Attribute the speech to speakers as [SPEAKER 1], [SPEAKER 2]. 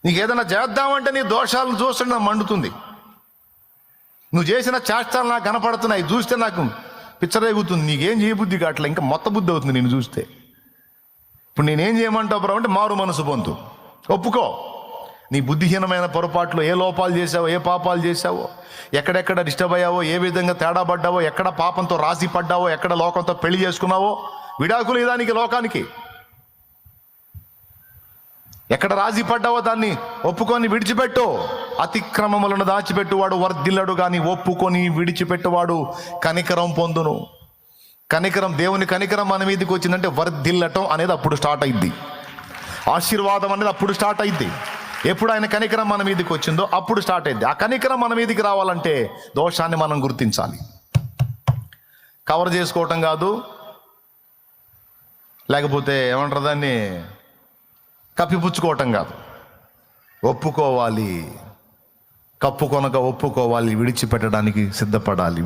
[SPEAKER 1] నీకు ఏదైనా చేద్దామంటే నీ దోషాలను చూస్తుంటే నాకు మండుతుంది. నువ్వు చేసిన చేష్టాలు నాకు కనపడుతున్నాయి, చూస్తే నాకు పిచ్చరేగుతుంది. నీకేం చేయబుద్ధి కావట్లే, ఇంకా మొత్త బుద్ధి అవుతుంది నేను చూస్తే. ఇప్పుడు నేనేం చేయమంటావు బ్రో అంటే మారు మనసు పొందు, ఒప్పుకో. నీ బుద్ధిహీనమైన పొరపాట్లు, ఏ లోపాలు చేసావో, ఏ పాపాలు చేసావో, ఎక్కడెక్కడ డిస్టర్బ్ అయ్యావో, ఏ విధంగా తేడా పడ్డావో, ఎక్కడ పాపంతో రాసి పడ్డావో, ఎక్కడ లోకంతో పెళ్లి చేసుకున్నావో, విడాకులు ఇదానికి లోకానికి ఎక్కడ రాజీ పడ్డావో దాన్ని ఒప్పుకొని విడిచిపెట్టు. అతిక్రమములను దాచిపెట్టువాడు వర్ధిల్లడు, కానీ ఒప్పుకొని విడిచిపెట్టువాడు కనికరం పొందును. కనికరం, దేవుని కనికరం మన మీదకి వచ్చిందంటే వర్ధిల్లటం అనేది అప్పుడు స్టార్ట్ అయింది. ఆశీర్వాదం అనేది అప్పుడు స్టార్ట్ అయింది. ఎప్పుడు ఆయన కనికరం మన మీదకి వచ్చిందో అప్పుడు స్టార్ట్ అయింది. ఆ కనికరం మన మీదకి రావాలంటే దోషాన్ని మనం గుర్తించాలి. కవర్ చేసుకోవటం కాదు, లేకపోతే ఏమంటారు దాన్ని, కప్పిపుచ్చుకోవటం కాదు. ఒప్పుకోవాలి, కప్పుకొనక ఒప్పుకోవాలి, విడిచిపెట్టడానికి సిద్ధపడాలి.